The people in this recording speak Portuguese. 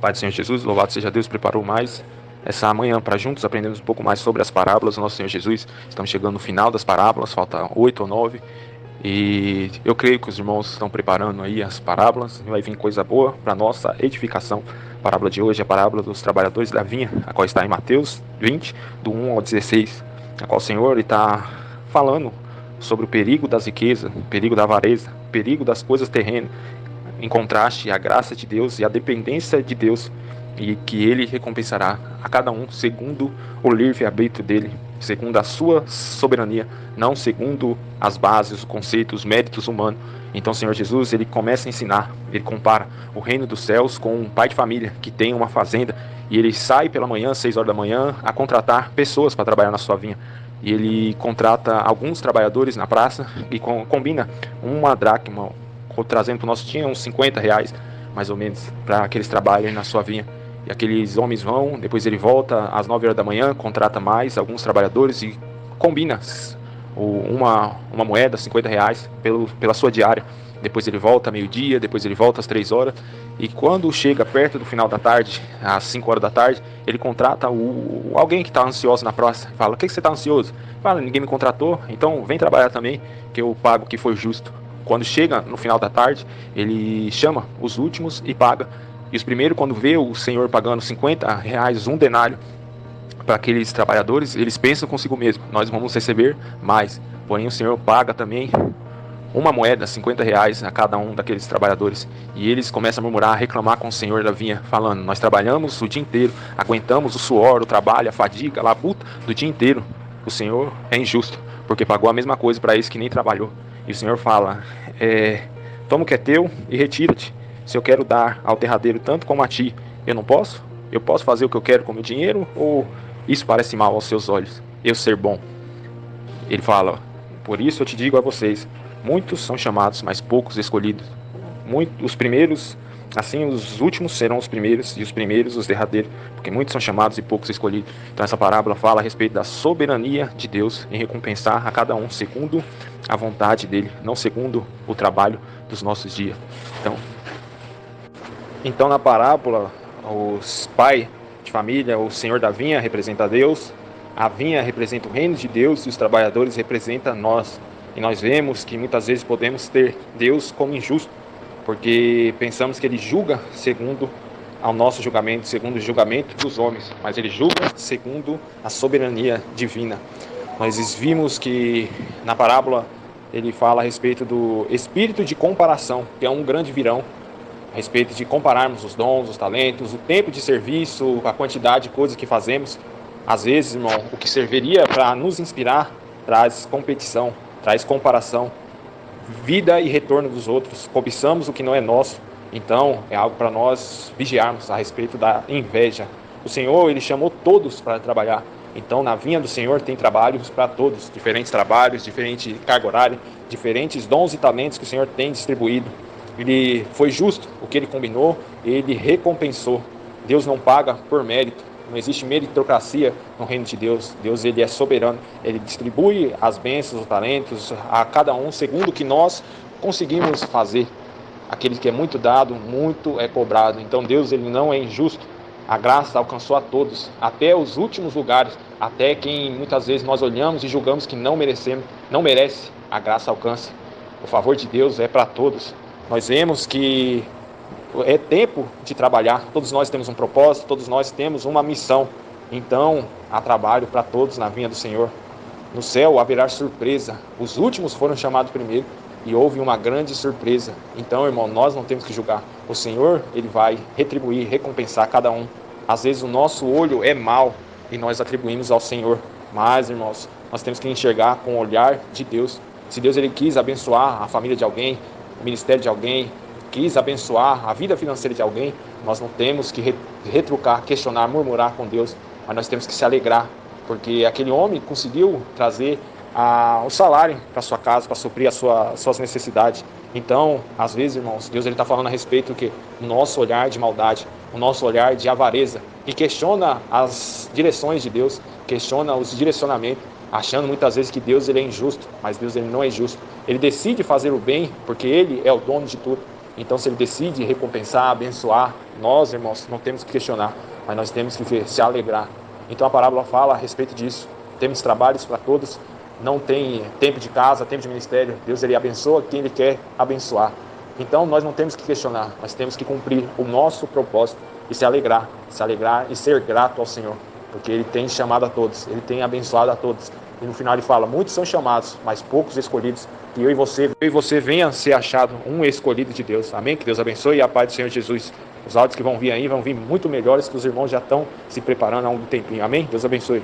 Pai do Senhor Jesus, louvado seja Deus, preparou mais essa manhã para juntos aprendermos um pouco mais sobre as parábolas do nosso Senhor Jesus. Estamos chegando no final das parábolas, falta 8 ou 9. E eu creio que os irmãos estão preparando aí as parábolas, vai vir coisa boa para nossa edificação. A parábola de hoje é a parábola dos trabalhadores da vinha, a qual está em Mateus 20, do 1 ao 16, a qual o Senhor está falando sobre o perigo das riquezas, o perigo da avareza, o perigo das coisas terrenas, em contraste à graça de Deus e à dependência de Deus, e que Ele recompensará a cada um segundo o livre-arbítrio dele, segundo a sua soberania, não segundo as bases, os conceitos, os méritos humanos. Então o Senhor Jesus, ele começa a ensinar, ele compara o reino dos céus com um pai de família que tem uma fazenda, e ele sai pela manhã, 6 horas da manhã, a contratar pessoas para trabalhar na sua vinha. E ele contrata alguns trabalhadores na praça e combina uma dracma, trazendo para o nosso tinha uns 50 reais, mais ou menos, para que eles trabalhem na sua vinha. E aqueles homens vão, depois ele volta às 9 horas da manhã, contrata mais alguns trabalhadores e combina uma moeda, 50 reais, pela sua diária. Depois ele volta meio-dia, depois ele volta às 3 horas. E quando chega perto do final da tarde, às 5 horas da tarde, ele contrata alguém que está ansioso na praça. Fala: o que você está ansioso? Fala: ninguém me contratou, então vem trabalhar também, que eu pago o que foi justo. Quando chega no final da tarde, ele chama os últimos e paga. E os primeiros, quando vê o Senhor pagando 50 reais, um denário, para aqueles trabalhadores, eles pensam consigo mesmo: nós vamos receber mais. Porém, o Senhor paga também uma moeda, 50 reais, a cada um daqueles trabalhadores. E eles começam a murmurar, a reclamar com o Senhor da vinha, falando: nós trabalhamos o dia inteiro, aguentamos o suor, o trabalho, a fadiga, a labuta do dia inteiro. O Senhor é injusto, porque pagou a mesma coisa para esse que nem trabalhou. E o Senhor fala: toma o que é teu e retira-te. Se eu quero dar ao terradeiro tanto como a ti, eu não posso? Eu posso fazer o que eu quero com o meu dinheiro? Ou isso parece mal aos seus olhos, eu ser bom? Ele fala: por isso eu te digo a vocês, muitos são chamados, mas poucos escolhidos. Os primeiros, assim os últimos serão os primeiros, e os primeiros os derradeiros, porque muitos são chamados e poucos escolhidos. Então essa parábola fala a respeito da soberania de Deus em recompensar a cada um segundo a vontade dele, não segundo o trabalho dos nossos dias. Então na parábola, os pai de família, o senhor da vinha representa Deus, a vinha representa o reino de Deus e os trabalhadores representam nós. E nós vemos que muitas vezes podemos ter Deus como injusto, porque pensamos que ele julga segundo ao nosso julgamento, segundo o julgamento dos homens, mas ele julga segundo a soberania divina. Nós vimos que na parábola ele fala a respeito do espírito de comparação, que é um grande virão, a respeito de compararmos os dons, os talentos, o tempo de serviço, a quantidade de coisas que fazemos. Às vezes, irmão, o que serviria para nos inspirar traz competição, traz comparação, vida e retorno dos outros. Cobiçamos o que não é nosso. Então, é algo para nós vigiarmos a respeito da inveja. O Senhor, ele chamou todos para trabalhar. Então, na vinha do Senhor tem trabalhos para todos, diferentes trabalhos, diferente carga horária, diferentes dons e talentos que o Senhor tem distribuído. Ele foi justo, o que ele combinou, ele recompensou. Deus não paga por mérito, não existe meritocracia no reino de Deus. Deus, ele é soberano, ele distribui as bênçãos, os talentos a cada um segundo o que nós conseguimos fazer. Aquele que é muito dado, muito é cobrado. Então Deus, ele não é injusto. A graça alcançou a todos, até os últimos lugares, até quem muitas vezes nós olhamos e julgamos que não merece, a graça alcança. O favor de Deus é para todos. Nós vemos que é tempo de trabalhar, todos nós temos um propósito, todos nós temos uma missão. Então, há trabalho para todos na vinha do Senhor. No céu haverá surpresa. Os últimos foram chamados primeiro e houve uma grande surpresa. Então, irmão, nós não temos que julgar. O Senhor, ele vai retribuir, recompensar cada um. Às vezes o nosso olho é mau e nós atribuímos ao Senhor. Mas, irmãos, nós temos que enxergar com o olhar de Deus. Se Deus, ele quis abençoar a família de alguém, o ministério de alguém, quis abençoar a vida financeira de alguém, nós não temos que retrucar, questionar, murmurar com Deus, mas nós temos que se alegrar, porque aquele homem conseguiu trazer o salário para sua casa, para suprir as suas necessidades. Então, às vezes, irmãos, Deus está falando a respeito do que? O nosso olhar de maldade, o nosso olhar de avareza, que questiona as direções de Deus, questiona os direcionamentos, achando muitas vezes que Deus, ele é injusto, mas Deus, ele não é injusto. Ele decide fazer o bem porque ele é o dono de tudo. Então, se ele decide recompensar, abençoar, nós, irmãos, não temos que questionar, mas nós temos que se alegrar. Então, a parábola fala a respeito disso. Temos trabalhos para todos, não tem tempo de casa, tempo de ministério. Deus, ele abençoa quem ele quer abençoar. Então, nós não temos que questionar, mas temos que cumprir o nosso propósito e se alegrar e ser grato ao Senhor, porque ele tem chamado a todos, ele tem abençoado a todos. E no final ele fala, muitos são chamados, mas poucos escolhidos. Que eu e você venha ser achado um escolhido de Deus. Amém? Que Deus abençoe e a paz do Senhor Jesus. Os áudios que vão vir aí vão vir muito melhores, que os irmãos já estão se preparando há um tempinho. Amém? Deus abençoe.